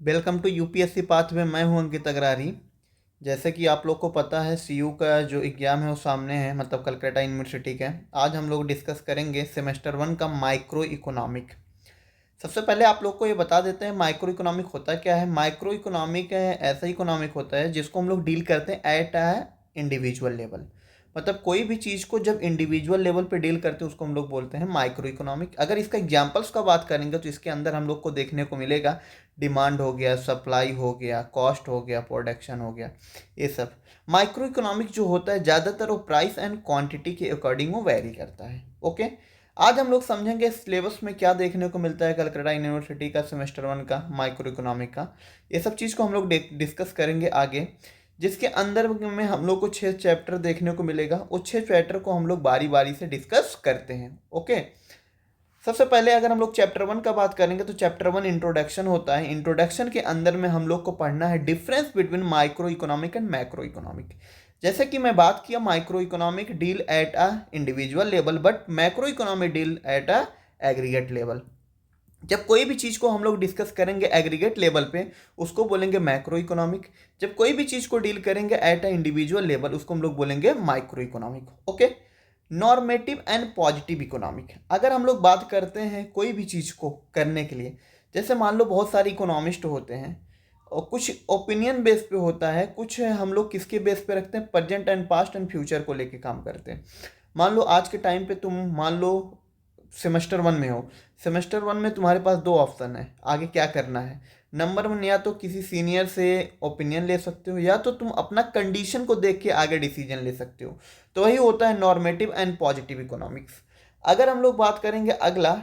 Welcome to UPSC path में मैं हूं अंकित अग्रारी। जैसे कि आप लोग को पता है सीयू का जो एग्ज़ाम है वो सामने है, मतलब कलकत्ता यूनिवर्सिटी का। आज हम लोग डिस्कस करेंगे सेमेस्टर 1 का माइक्रो इकोनॉमिक। सबसे पहले आप लोग को ये बता देते हैं माइक्रो इकोनॉमिक होता क्या है। माइक्रो इकोनॉमिक ऐसा इकोनॉमिक होता है जिसको हम लोग डील करते हैं एट अ इंडिविजुअल लेवल। मतलब कोई भी चीज़ को जब इंडिविजुअल लेवल पे डील करते हैं उसको हम लोग बोलते हैं माइक्रो इकोनॉमिक। अगर इसका एग्जांपल्स का बात करेंगे तो इसके अंदर हम लोग को देखने को मिलेगा डिमांड हो गया, सप्लाई हो गया, कॉस्ट हो गया, प्रोडक्शन हो गया, ये सब। माइक्रो इकोनॉमिक जो होता है ज़्यादातर वो प्राइस एंड क्वांटिटी के अकॉर्डिंग वो वेरी करता है। ओके, आज हम लोग समझेंगे सिलेबस में क्या देखने को मिलता है कलकत्ता यूनिवर्सिटी का सेमेस्टर 1 का माइक्रो इकोनॉमिक का। ये सब चीज़ को हम लोग डिस्कस करेंगे आगे, जिसके अंदर में हम लोग को 6 चैप्टर देखने को मिलेगा। वो 6 चैप्टर को हम लोग बारी बारी से डिस्कस करते हैं। ओके, सबसे पहले अगर हम लोग चैप्टर 1 का बात करेंगे तो चैप्टर 1 इंट्रोडक्शन होता है। इंट्रोडक्शन के अंदर में हम लोग को पढ़ना है difference between micro economic and macro economic. जैसे कि मैं बात किया micro economic deal at a individual level, but macro economic deal at a aggregate level. जब कोई भी चीज़ को हम लोग डिस्कस करेंगे एग्रीगेट लेवल पे उसको बोलेंगे मैक्रो इकोनॉमिक। जब कोई भी चीज़ को डील करेंगे एट अ इंडिविजुअल लेवल उसको हम लोग बोलेंगे micro economic. Okay, normative and positive economic. अगर हम लोग बात करते हैं कोई भी चीज़ को करने के लिए, जैसे मान लो बहुत सारे इकोनॉमिस्ट होते हैं और कुछ ओपिनियन बेस पे होता है, कुछ हम लोग किसके बेस पे रखते हैं, present and past and future को लेके काम करते हैं। मान लो आज के टाइम पे तुम मान लो सेमेस्टर 1 में हो। सेमेस्टर 1 में तुम्हारे पास दो ऑप्शन है आगे क्या करना है। नंबर 1, या तो किसी सीनियर से ओपिनियन ले सकते हो, या तो तुम अपना कंडीशन को देख के आगे डिसीजन ले सकते हो। तो वही होता है नॉर्मेटिव एंड पॉजिटिव इकोनॉमिक्स। अगर हम लोग बात करेंगे अगला,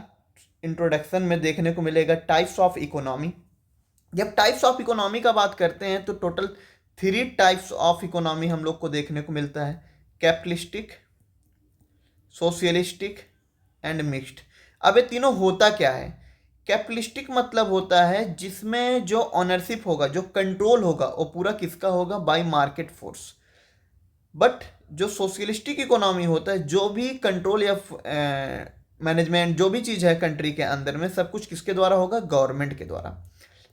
इंट्रोडक्शन में देखने को मिलेगा टाइप्स ऑफ इकोनॉमी। जब टाइप्स ऑफ इकोनॉमी का बात करते हैं तो टोटल 3 टाइप्स ऑफ इकोनॉमी हम लोग को देखने को मिलता है, कैपिटलिस्टिक, सोशलिस्टिक एंड मिक्स्ड। अब ये तीनों होता क्या है। कैपिटलिस्टिक मतलब होता है जिसमें जो ऑनरशिप होगा, जो कंट्रोल होगा, वो पूरा किसका होगा, बाय मार्केट फोर्स। बट जो सोशलिस्टिक इकोनॉमी होता है, जो भी कंट्रोल या मैनेजमेंट जो भी चीज़ है कंट्री के अंदर में, सब कुछ किसके द्वारा होगा, गवर्नमेंट के द्वारा।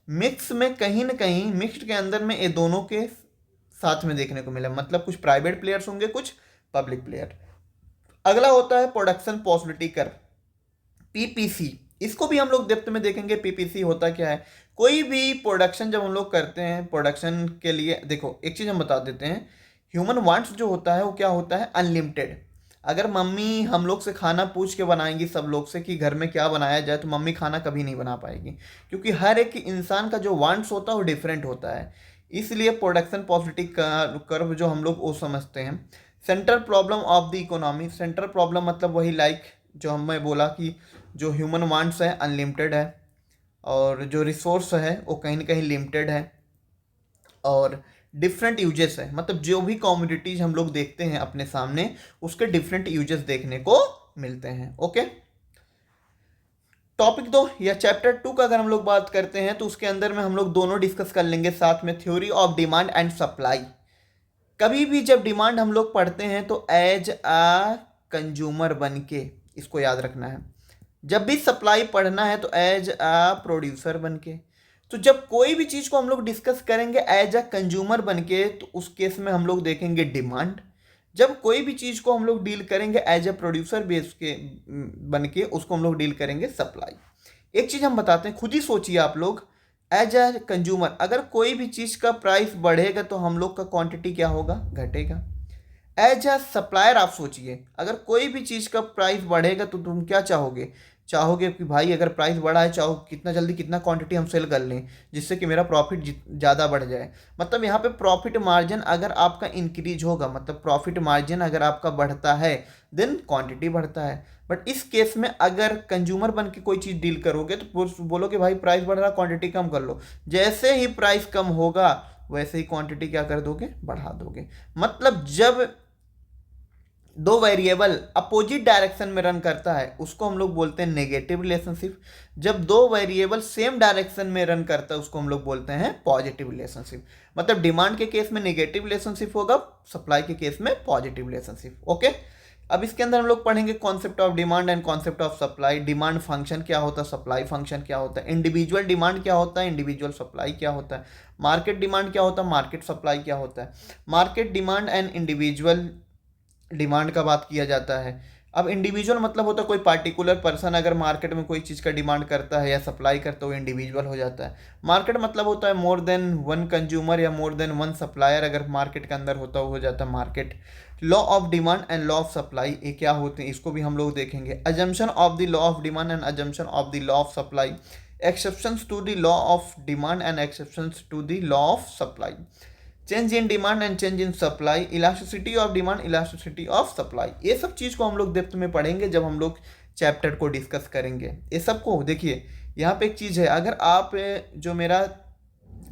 मिक्स में कहीं ना कहीं मिक्स्ड के अंदर में ये दोनों के साथ में देखने को मिला, मतलब कुछ प्राइवेट प्लेयर्स होंगे, कुछ पब्लिक प्लेयर। अगला होता है प्रोडक्शन पॉसिबिलिटी कर, पीपीसी। इसको भी हम लोग डेप्थ में देखेंगे पीपीसी होता क्या है। कोई भी प्रोडक्शन जब हम लोग करते हैं प्रोडक्शन के लिए, देखो एक चीज़ हम बता देते हैं, ह्यूमन वांट्स जो होता है वो क्या होता है, अनलिमिटेड। अगर मम्मी हम लोग से खाना पूछ के बनाएंगी सब लोग से कि घर में क्या बनाया जाए, तो मम्मी खाना कभी नहीं बना पाएगी, क्योंकि हर एक इंसान का जो वांट्स होता है वो डिफरेंट होता है। इसलिए प्रोडक्शन पॉसिबिलिटी कर्व जो हम लोग वो समझते हैं। Central problem of the economy, central problem मतलब वही लाइक जो मैं बोला कि जो ह्यूमन वांट्स है अनलिमिटेड है, और जो रिसोर्स है वो कहीं ना कहीं लिमिटेड है, और डिफरेंट यूजेस है, मतलब जो भी कम्युनिटीज हम लोग देखते हैं अपने सामने उसके डिफरेंट यूजेस देखने को मिलते हैं। ओके, टॉपिक 2 या चैप्टर 2 का अगर हम लोग बात करते हैं तो उसके अंदर में हम लोग दोनों डिस्कस कर लेंगे साथ में, theory of demand and supply. कभी भी जब डिमांड हम लोग पढ़ते हैं तो एज अ कंज्यूमर बन के, इसको याद रखना है। जब भी सप्लाई पढ़ना है तो एज अ प्रोड्यूसर बन के। तो जब कोई भी चीज़ को हम लोग डिस्कस करेंगे एज अ कंज्यूमर बन के तो उस केस में हम लोग देखेंगे डिमांड। जब कोई भी चीज़ को हम लोग डील करेंगे एज अ प्रोड्यूसर बेस के बन के, उसको हम लोग डील करेंगे सप्लाई। एक चीज़ हम बताते हैं, खुद ही सोचिए आप लोग, एज अ कंज्यूमर अगर कोई भी चीज़ का प्राइस बढ़ेगा तो हम लोग का क्वांटिटी क्या होगा, घटेगा। एज अ सप्लायर आप सोचिए, अगर कोई भी चीज़ का प्राइस बढ़ेगा तो तुम क्या चाहोगे, चाहोगे कि भाई अगर प्राइस बढ़ा है, चाहो कितना जल्दी कितना क्वांटिटी हम सेल कर लें जिससे कि मेरा प्रॉफिट ज़्यादा बढ़ जाए। मतलब यहाँ पे प्रॉफिट मार्जिन अगर आपका इंक्रीज होगा, मतलब प्रॉफिट मार्जिन अगर आपका बढ़ता है देन क्वांटिटी बढ़ता है। बट इस केस में अगर कंज्यूमर बन के कोई चीज़ डील करोगे तो बोलोगे भाई प्राइस बढ़ रहा, क्वांटिटी कम कर लो। जैसे ही प्राइस कम होगा वैसे ही क्वांटिटी क्या कर दोगे, बढ़ा दोगे। मतलब जब दो वेरिएबल अपोजिट डायरेक्शन में रन करता है उसको हम लोग बोलते हैं नेगेटिव रिलेशनशिप। जब दो वेरिएबल सेम डायरेक्शन में रन करता है उसको हम लोग बोलते हैं पॉजिटिव रिलेशनशिप। मतलब डिमांड के केस में नेगेटिव रिलेशनशिप होगा, सप्लाई के केस में पॉजिटिव रिलेशनशिप। ओके, अब इसके अंदर हम लोग पढ़ेंगे concept of demand and concept of supply. Demand function क्या होता है, सप्लाई फंक्शन क्या होता है, इंडिविजुअल डिमांड क्या होता है, इंडिविजुअल सप्लाई क्या होता है, मार्केट डिमांड क्या होता है, मार्केट सप्लाई क्या होता है। Market demand and individual demand का बात किया जाता है। अब इंडिविजुअल मतलब होता है कोई पार्टिकुलर पर्सन अगर मार्केट में कोई चीज़ का डिमांड करता है या सप्लाई करता है वो इंडिविजुअल हो जाता है। मार्केट मतलब होता है मोर देन वन कंज्यूमर या मोर देन वन सप्लायर अगर मार्केट के अंदर होता हो जाता है market. Law of demand and law of supply ये क्या होते हैं इसको भी हम लोग देखेंगे। Assumption of the law of demand and assumption of the law of supply, exceptions to the law of demand and exceptions to the law of supply, change in demand and change in supply, elasticity of demand, elasticity of supply. ये सब चीज़ को हम लोग depth में पढ़ेंगे जब हम लोग चैप्टर को डिस्कस करेंगे। ये सब को देखिए यहाँ पे एक चीज़ है, अगर आप जो मेरा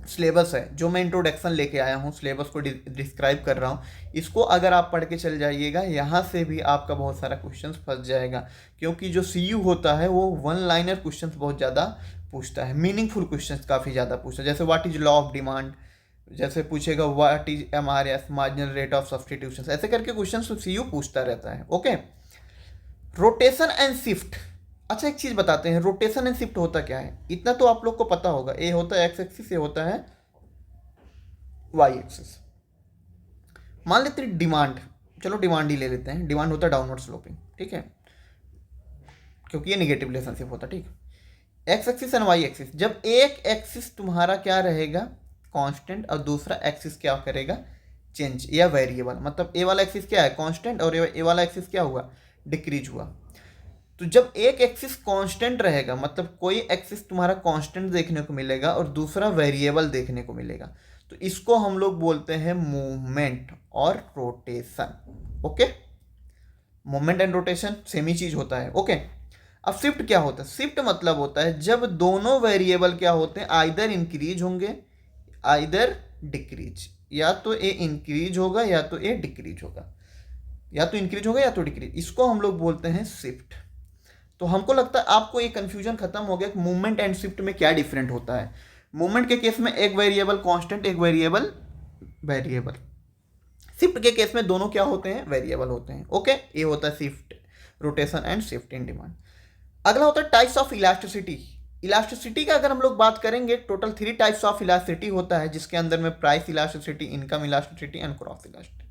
सिलेबस है जो मैं इंट्रोडक्शन लेके आया हूँ सिलेबस को डिस्क्राइब कर रहा हूँ, इसको अगर आप पढ़ के चल जाइएगा यहाँ से भी आपका बहुत सारा क्वेश्चन फंस जाएगा, क्योंकि जो CU होता है वो वन लाइनर क्वेश्चन बहुत ज़्यादा पूछता है, मीनिंगफुल क्वेश्चन काफ़ी ज़्यादा पूछता है। जैसे what is law of demand, जैसे पूछेगा what is MRS marginal rate of substitution, ऐसे करके क्वेश्चन CU पूछता रहता है। Okay, rotation and shift. अच्छा एक चीज़ बताते हैं, रोटेशन एंड शिफ्ट होता क्या है, इतना तो आप लोग को पता होगा। ए होता है एक्स एक्सिस, ये होता है वाई एक्सिस। मान लेते हैं डिमांड, चलो डिमांड ही ले लेते हैं, डिमांड होता है डाउनवर्ड स्लोपिंग, ठीक है, क्योंकि ये निगेटिव रिलेशनशिप होता है, ठीक। X axis and y axis, जब एक एक्सिस तुम्हारा क्या रहेगा कांस्टेंट और दूसरा एक्सिस क्या करेगा चेंज या वेरिएबल, मतलब ए वाला एक्सिस क्या है कांस्टेंट और ए वाला एक्सिस क्या हुआ डिक्रीज हुआ। तो जब एक एक्सिस कांस्टेंट रहेगा मतलब कोई एक्सिस तुम्हारा कांस्टेंट देखने को मिलेगा और दूसरा वेरिएबल देखने को मिलेगा, तो इसको हम लोग बोलते हैं मूवमेंट और rotation. Okay, movement and rotation same ही चीज होता है। ओके, अब शिफ्ट क्या होता है, शिफ्ट मतलब होता है जब दोनों वेरिएबल क्या होते हैं आइदर इंक्रीज होंगे आइदर डिक्रीज, या तो ए इंक्रीज होगा या तो ए डिक्रीज होगा, या तो इंक्रीज होगा या तो डिक्रीज, इसको हम लोग बोलते हैं शिफ्ट। तो हमको लगता है आपको ये कंफ्यूजन खत्म हो गया कि मूवमेंट एंड शिफ्ट में क्या डिफरेंट होता है। मूवमेंट के केस में एक वेरिएबल कांस्टेंट एक वेरिएबल वेरिएबल, शिफ्ट के केस में दोनों क्या होते हैं वेरिएबल होते हैं। ओके, ये होता है shift, rotation and shift in demand. अगला होता है टाइप्स ऑफ इलास्टिसिटी। इलास्टिसिटी का अगर हम लोग बात करेंगे टोटल 3 टाइप्स ऑफ इलास्टिसिटी होता है, जिसके अंदर में price elasticity, income elasticity and cross elasticity.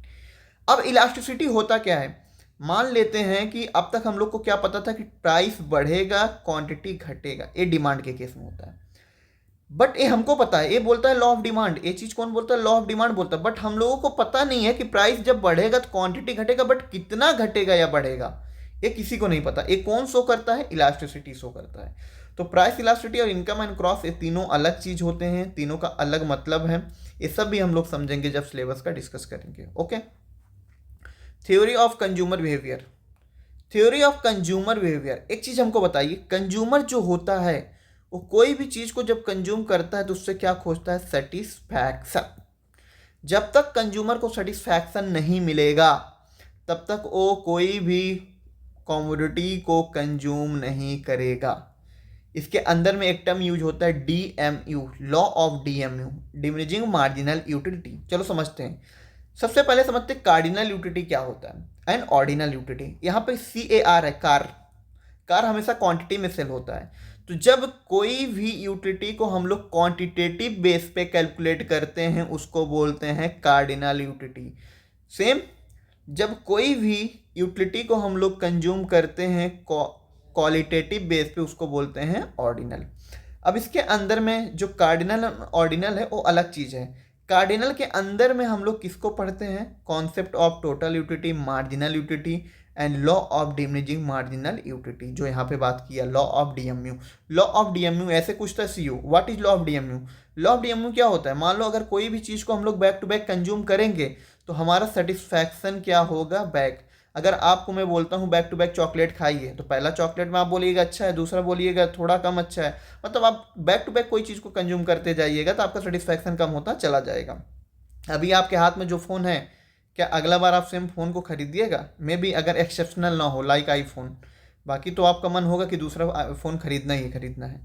अब इलास्टिसिटी होता क्या है, मान लेते हैं कि अब तक हम लोग को क्या पता था कि प्राइस बढ़ेगा क्वांटिटी घटेगा, ये डिमांड के केस में होता है। बट ये हमको पता है, ये बोलता है लॉ ऑफ डिमांड, ये चीज कौन बोलता है लॉ ऑफ डिमांड बोलता है, बट हम लोगों को पता नहीं है कि प्राइस जब बढ़ेगा तो क्वांटिटी घटेगा, बट कितना घटेगा या बढ़ेगा ये किसी को नहीं पता। ये कौन शो करता है, इलास्टिसिटी शो करता है। तो प्राइस इलास्टिसिटी और इनकम एंड क्रॉस ये तीनों अलग चीज होते हैं, तीनों का अलग मतलब है, ये सब भी हम लोग समझेंगे जब सिलेबस का डिस्कस करेंगे। Okay, theory of consumer behaviour. Theory of consumer behaviour, एक चीज हमको बताइए, कंज्यूमर जो होता है वो कोई भी चीज को जब कंज्यूम करता है तो उससे क्या खोजता है सेटिस्फैक्शन। जब तक कंज्यूमर को सेटिस्फैक्शन नहीं मिलेगा तब तक वो कोई भी कमोडिटी को कंज्यूम नहीं करेगा। इसके अंदर में एक टर्म यूज होता है DMU, law of DMU, diminishing marginal utility. चलो समझते हैं, सबसे पहले समझते हैं कार्डिनल यूटिलिटी क्या होता है एंड ऑर्डिनल यूटिलिटी। यहाँ पे CAR है, कार हमेशा क्वांटिटी में सेल होता है। तो जब कोई भी यूटिलिटी को हम लोग क्वांटिटेटिव बेस पे कैलकुलेट करते हैं उसको बोलते हैं कार्डिनल यूटिलिटी। सेम जब कोई भी यूटिलिटी को हम लोग कंज्यूम करते हैं क्वालिटेटिव बेस पे उसको बोलते हैं ऑर्डिनल। अब इसके अंदर में जो कार्डिनल ऑर्डिनल है वो अलग चीज़ है। कार्डिनल के अंदर में हम लोग किसको पढ़ते हैं, concept of total utility, marginal utility and law of diminishing marginal utility, जो यहाँ पे बात किया law of DMU। Law of DMU ऐसे कुछ था CU, what is law of DMU। Law of DMU क्या होता है, मान लो अगर कोई भी चीज़ को हम लोग बैक टू बैक कंज्यूम करेंगे तो हमारा सेटिस्फैक्शन क्या होगा बैक। अगर आपको मैं बोलता हूँ बैक टू बैक चॉकलेट खाइए तो पहला चॉकलेट में आप बोलिएगा अच्छा है, दूसरा बोलिएगा थोड़ा कम अच्छा है, मतलब आप बैक टू बैक कोई चीज़ को कंज्यूम करते जाइएगा तो आपका सेटिस्फैक्शन कम होता चला जाएगा। अभी आपके हाथ में जो फ़ोन है, क्या अगला बार आप सेम फ़ोन को खरीदिएगा, मे बी अगर एक्सेप्शनल ना हो लाइक iPhone, बाकी तो आपका मन होगा कि दूसरा फ़ोन खरीदना ही खरीदना है।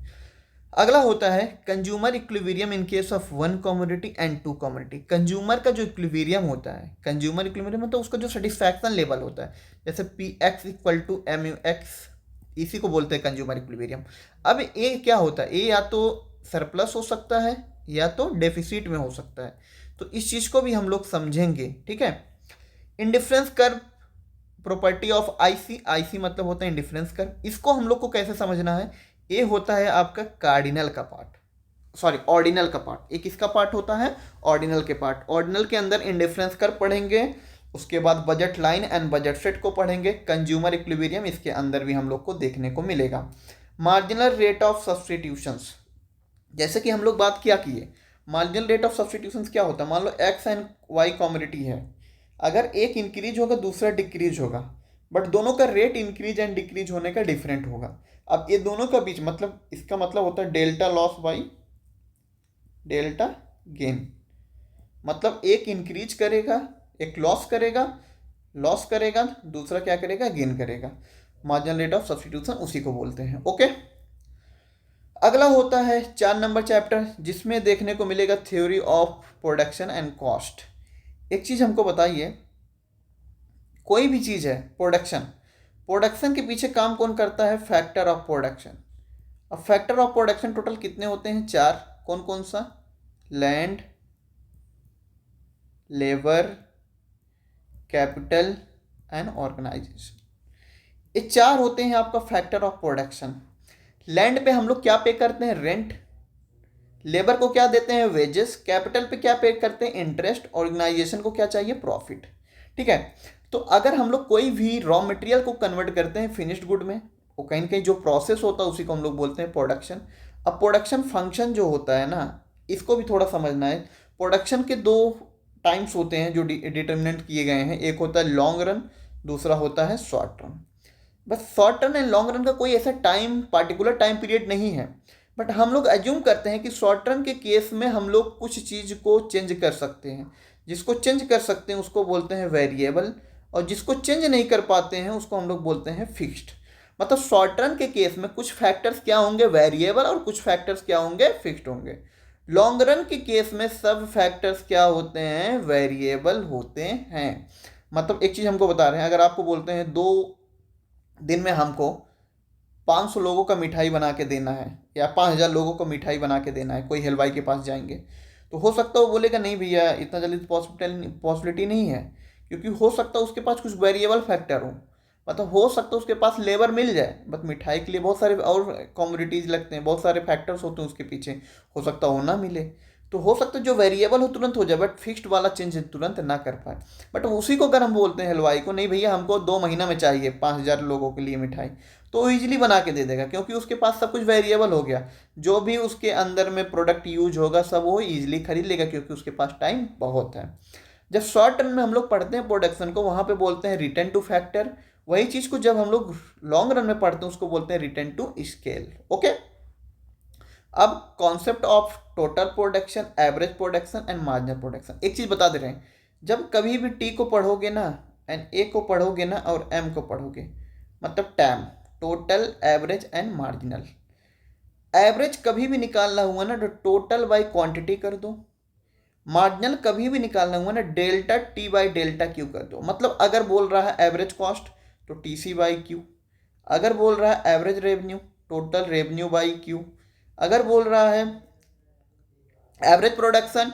अगला होता है consumer equilibrium in case of one commodity and two commodity. Consumer का जो इक्विलिब्रियम होता है, कंज्यूमर इक्विलिब्रियम मतलब उसका जो सेटिस्फैक्शन लेवल होता है, जैसे P x equal to M U x, इसी को बोलते हैं कंज्यूमर इक्विलिब्रियम। अब ए क्या होता है, ए या तो सरप्लस हो सकता है या तो डेफिसिट में हो सकता है, तो इस चीज़ को भी हम लोग समझेंगे, ठीक है। Indifference curve property of IC, IC मतलब होता है इंडिफरेंस कर्व। इसको हम लोग को कैसे समझना है, ये होता है आपका कार्डिनल का पार्ट, सॉरी ऑर्डिनल का पार्ट। एक किसका पार्ट होता है, ऑर्डिनल के पार्ट। ऑर्डिनल के अंदर इंडिफरेंस कर्व पढ़ेंगे, उसके बाद budget line and budget set को पढ़ेंगे। कंज्यूमर इक्विलिब्रियम इसके अंदर भी हम लोग को देखने को मिलेगा। मार्जिनल रेट ऑफ सब्सटीट्यूशंस, जैसे कि हम लोग बात क्या किए, मार्जिनल रेट ऑफ सब्सटीट्यूशंस क्या होता है, मान लो एक्स एंड वाई कमोडिटी है, अगर एक इंक्रीज होगा दूसरा डिक्रीज होगा, बट दोनों का रेट इंक्रीज एंड डिक्रीज होने का डिफरेंट होगा। अब ये दोनों का बीच मतलब इसका मतलब होता है delta loss by delta gain. मतलब एक इंक्रीज करेगा, एक लॉस करेगा, दूसरा क्या करेगा, गेन करेगा। मार्जिनल रेट ऑफ सब्सटीट्यूशन उसी को बोलते हैं, ओके। अगला होता है 4 नंबर चैप्टर, जिसमें देखने को मिलेगा theory of production and cost. एक चीज़ हमको बताइए, कोई भी चीज़ है प्रोडक्शन, प्रोडक्शन के पीछे काम कौन करता है, फैक्टर ऑफ प्रोडक्शन। अब फैक्टर ऑफ प्रोडक्शन टोटल कितने होते हैं, 4। कौन कौन सा, land, labour, capital and organisation, ये 4 होते हैं आपका फैक्टर ऑफ प्रोडक्शन। लैंड पे हम लोग क्या पे करते हैं, रेंट। लेबर को क्या देते हैं, वेजेस। कैपिटल पे क्या पे करते हैं, इंटरेस्ट। ऑर्गेनाइजेशन को क्या चाहिए, प्रॉफिट, ठीक है। तो अगर हम लोग कोई भी रॉ मटेरियल को कन्वर्ट करते हैं फिनिश्ड गुड में, वो कहीं ना कहीं जो प्रोसेस होता है उसी को हम लोग बोलते हैं प्रोडक्शन। अब प्रोडक्शन फंक्शन जो होता है ना, इसको भी थोड़ा समझना है। प्रोडक्शन के 2 टाइम्स होते हैं जो डिटर्मिनेंट किए गए हैं, एक होता है लॉन्ग रन, दूसरा होता है शॉर्ट रन। बस short run and long run का कोई ऐसा टाइम, पार्टिकुलर टाइम पीरियड नहीं है, बट हम लोग एज्यूम करते हैं कि शॉर्ट रन के केस में हम लोग कुछ चीज़ को चेंज कर सकते हैं। जिसको चेंज कर सकते हैं उसको बोलते हैं वेरिएबल, और जिसको चेंज नहीं कर पाते हैं उसको हम लोग बोलते हैं फिक्स्ड। मतलब शॉर्ट रन के केस में कुछ फैक्टर्स क्या होंगे, वेरिएबल, और कुछ फैक्टर्स क्या होंगे, फिक्स्ड होंगे। लॉन्ग रन के केस में सब फैक्टर्स क्या होते हैं, वेरिएबल होते हैं। मतलब एक चीज़ हमको बता रहे हैं, अगर आपको बोलते हैं 2 दिन में हमको 500 लोगों का मिठाई बना के देना है, या 5000 लोगों को मिठाई बना के देना है, कोई हलवाई के पास जाएंगे, तो हो सकता है वो बोलेगा नहीं भैया इतना जल्दी पॉसिबिलिटी नहीं है, क्योंकि हो सकता है उसके पास कुछ वेरिएबल फैक्टर हो। मतलब हो सकता है उसके पास लेबर मिल जाए, बट मिठाई के लिए बहुत सारे और कॉमोडिटीज़ लगते हैं, बहुत सारे फैक्टर्स होते हैं उसके पीछे, हो सकता है वो ना मिले। तो हो सकता है जो वेरिएबल हो तुरंत हो जाए, बट फिक्स्ड वाला चेंज तुरंत ना कर पाए। बट उसी को अगर हम बोलते हैं हलवाई को, नहीं भैया हमको 2 महीना में चाहिए 5000 लोगों के लिए मिठाई, तो वो ईजिली बना के दे देगा, क्योंकि उसके पास सब कुछ वेरिएबल हो गया। जो भी उसके अंदर में प्रोडक्ट यूज होगा सब वो ईजिली खरीद लेगा, क्योंकि उसके पास टाइम बहुत है। जब शॉर्ट टर्म में हम लोग पढ़ते हैं प्रोडक्शन को, वहाँ पे बोलते हैं रिटर्न टू फैक्टर। वही चीज़ को जब हम लोग लॉन्ग रन में पढ़ते हैं उसको बोलते हैं रिटर्न टू स्केल, ओके। अब concept of total production, average production and marginal production. एक चीज़ बता दे रहे हैं, जब कभी भी टी को पढ़ोगे ना, एंड ए को पढ़ोगे ना, और एम को पढ़ोगे, मतलब time, total, average and marginal. Average कभी भी निकालना हुआ ना तो टोटल बाई क्वांटिटी कर दो। मार्जिनल कभी भी निकालना हुआ ना delta T by delta Q कर दो। मतलब अगर बोल रहा है एवरेज कॉस्ट तो टी सी बाई क्यू, अगर बोल रहा है average revenue, total revenue by Q, अगर बोल रहा है average production,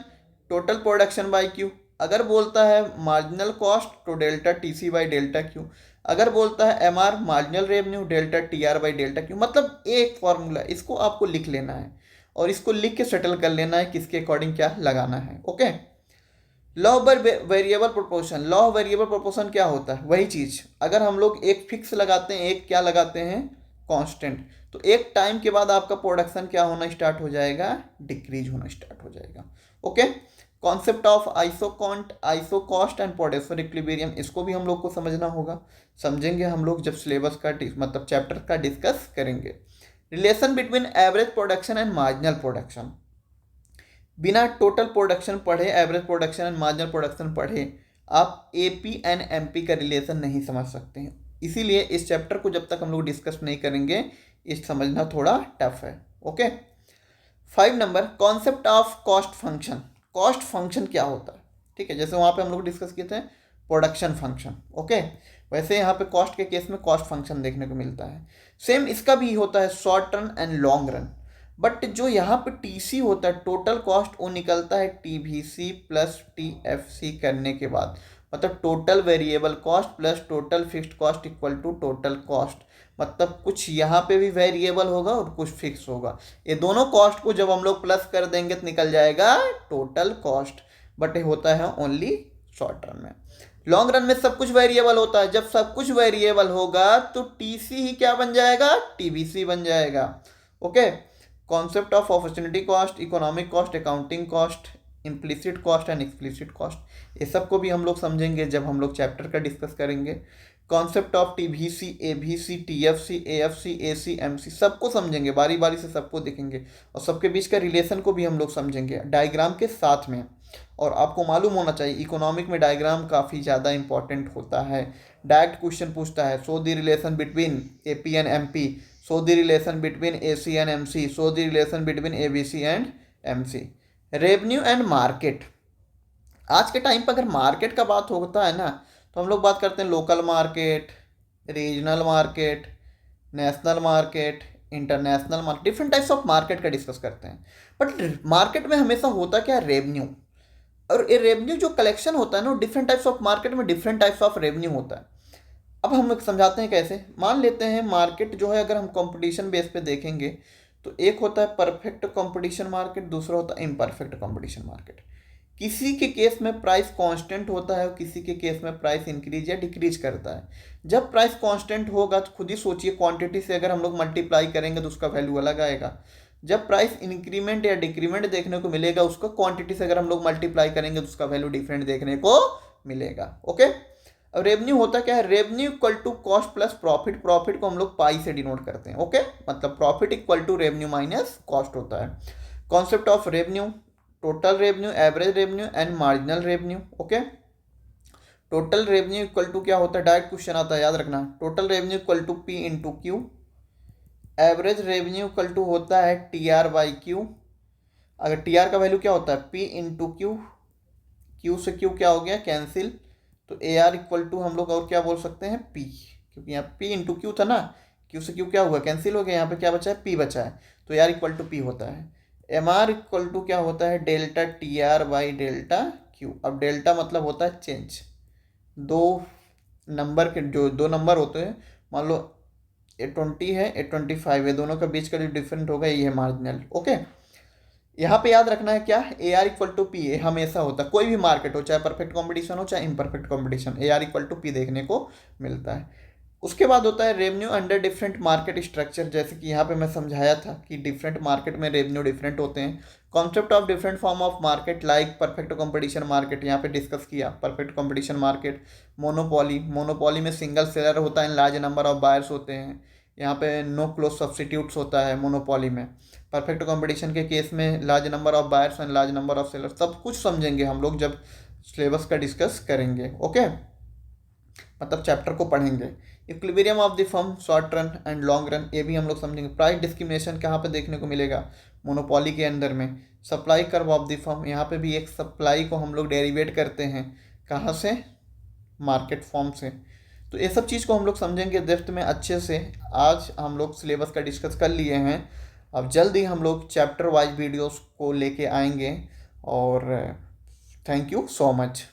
total production by Q, अगर बोलता है मार्जिनल कॉस्ट तो delta T C by delta Q, अगर बोलता है M R marginal revenue delta T R by delta Q. मतलब एक फॉर्मूला, इसको आपको लिख लेना है और इसको लिख के सेटल कर लेना है किसके अकॉर्डिंग क्या लगाना है, okay. Law by variable proportion, law variable proportion क्या होता है, वही चीज़। अगर हम लोग एक फिक्स लगाते हैं, एक क्या लगाते हैं, कांस्टेंट, तो एक टाइम के बाद आपका प्रोडक्शन क्या होना स्टार्ट हो जाएगा, डिक्रीज होना स्टार्ट हो जाएगा, okay. Concept of iso cost and producer equilibrium, इसको भी हम लोग को समझना होगा, समझेंगे हम लोग जब सिलेबस का मतलब चैप्टर का डिस्कस करेंगे। Relation between average production and marginal production, बिना टोटल प्रोडक्शन पढ़े, average production and marginal production पढ़े, आप एपी एंड एमपी का रिलेशन नहीं समझ सकते हैं। इसीलिए इस चैप्टर को जब तक हम लोग डिस्कस नहीं करेंगे, इस समझना थोड़ा टफ है, okay. 5 number, concept of cost function. Cost function क्या होता है, ठीक है, जैसे वहाँ पे हम लोग डिस्कस किए थे प्रोडक्शन फंक्शन, ओके, वैसे यहाँ पे कॉस्ट के केस में कॉस्ट फंक्शन देखने को मिलता है। सेम इसका भी होता है short run and long run, but जो यहाँ पे टीसी होता है टोटल कॉस्ट, वो निकलता है टीवीसी प्लस टीएफसी करने के बाद, मतलब total variable cost plus total fixed cost equal to total cost. मतलब कुछ यहाँ पे भी वेरिएबल होगा और कुछ फिक्स होगा, ये दोनों कॉस्ट को जब हम लोग प्लस कर देंगे तो निकल जाएगा टोटल कॉस्ट, बट ये होता है ओनली शॉर्ट रन में। लॉन्ग रन में सब कुछ वेरिएबल होता है, जब सब कुछ वेरिएबल होगा तो टीसी ही क्या बन जाएगा, टीवीसी बन जाएगा, okay. Concept of opportunity cost, economic cost, accounting cost, implicit cost and explicit cost, ये सब को भी हम लोग समझेंगे जब हम लोग चैप्टर का डिस्कस करेंगे। Concept of TVC, ABC, TFC, AFC, AC, MC, सबको समझेंगे, बारी बारी से सबको देखेंगे और सबके बीच का रिलेशन को भी हम लोग समझेंगे डायग्राम के साथ में। और आपको मालूम होना चाहिए इकोनॉमिक में डायग्राम काफ़ी ज़्यादा इंपॉर्टेंट होता है। डायरेक्ट क्वेश्चन पूछता है, show the relation between AP and MP, show the relation between AC and MC, show the relation between ABC and MC. Revenue and market, आज के टाइम पर अगर मार्केट का बात होता है ना, तो हम लोग बात करते हैं local market, regional market, national market, international market, different types of market का डिस्कस करते हैं। बट मार्केट में हमेशा होता क्या, रेवेन्यू, और ये रेवेन्यू जो कलेक्शन होता है ना, डिफरेंट टाइप्स ऑफ मार्केट में डिफरेंट टाइप्स ऑफ रेवेन्यू होता है। अब हम लोग समझाते हैं कैसे। मान लेते हैं मार्केट जो है, अगर हम कंपटीशन बेस पे देखेंगे तो एक होता है परफेक्ट कंपटीशन मार्केट, दूसरा होता है इम्परफेक्ट कंपटीशन मार्केट। किसी के केस में प्राइस कांस्टेंट होता है और किसी के केस में प्राइस इंक्रीज या डिक्रीज करता है। जब प्राइस कांस्टेंट होगा तो खुद ही सोचिए, क्वांटिटी से अगर हम लोग मल्टीप्लाई करेंगे तो उसका वैल्यू अलग आएगा। जब प्राइस इंक्रीमेंट या डिक्रीमेंट देखने को मिलेगा, उसका क्वांटिटी से अगर हम लोग मल्टीप्लाई करेंगे तो उसका वैल्यू डिफरेंट देखने को मिलेगा, ओके। अब रेवेन्यू होता क्या है, revenue equal to cost plus profit, profit को हम लोग पाई से डिनोट करते हैं, ओके, मतलब profit equal to revenue minus cost होता है। Concept of revenue, total revenue, average revenue and marginal revenue, okay. Total revenue equal to क्या होता है, डायरेक्ट क्वेश्चन आता है, याद रखना, total revenue equal to P into Q. Average revenue equal to होता है टी आर बाई क्यू। अगर टी आर का वैल्यू क्या होता है, पी इंटू क्यू, क्यू से क्यू क्या हो गया, कैंसिल, तो ए आर इक्वल टू हम लोग और क्या बोल सकते हैं, पी, क्योंकि यहाँ पी इंटू क्यू था ना, क्यू से क्यू क्या हुआ, कैंसिल हो गया, यहाँ पे क्या बचा है, पी बचा है, तो A R equal to P होता है। एम आर इक्वल टू क्या होता है, delta T R by delta Q. अब डेल्टा मतलब होता है चेंज, दो नंबर के जो दो नंबर होते हैं, मान लो A20 है, A25 है, दोनों के बीच का जो डिफरेंट होगा ये है मार्जिनल, ओके। यहाँ पे याद रखना है क्या, A R equal to P, A हमेशा होता है, कोई भी मार्केट हो, चाहे परफेक्ट कॉम्पिटिशन हो चाहे imperfect competition, A R equal to P देखने को मिलता है। उसके बाद होता है revenue under different market structure, जैसे कि यहाँ पे मैं समझाया था कि डिफरेंट मार्केट में रेवेन्यू डिफरेंट होते हैं। Concept of different form of market like perfect competition market, यहाँ पे डिस्कस किया perfect competition market. Monopoly, monopoly में सिंगल सेलर होता है, लार्ज नंबर ऑफ बायर्स होते हैं, यहाँ पे नो क्लोज सब्सिट्यूट्स होता है मोनोपॉली में। परफेक्ट कंपटीशन के केस में large number of buyers and large number of sellers, सब कुछ समझेंगे हम लोग जब सिलेबस का डिस्कस करेंगे, ओके, मतलब चैप्टर को पढ़ेंगे। Equilibrium of the firm, short run and long run, ये भी हम लोग समझेंगे। प्राइस डिस्क्रिमिनेशन कहाँ पे देखने को मिलेगा, मोनोपॉली के अंदर में। Supply curve of the firm, यहाँ पे भी एक सप्लाई को हम लोग डेरिवेट करते हैं, कहाँ से, मार्केट फॉर्म से। तो ये सब चीज़ को हम लोग समझेंगे डेप्थ में अच्छे से। आज हम लोग सिलेबस का डिस्कस कर लिए हैं, अब जल्द ही हम लोग चैप्टर वाइज वीडियोस को लेके आएंगे, और थैंक यू सो मच।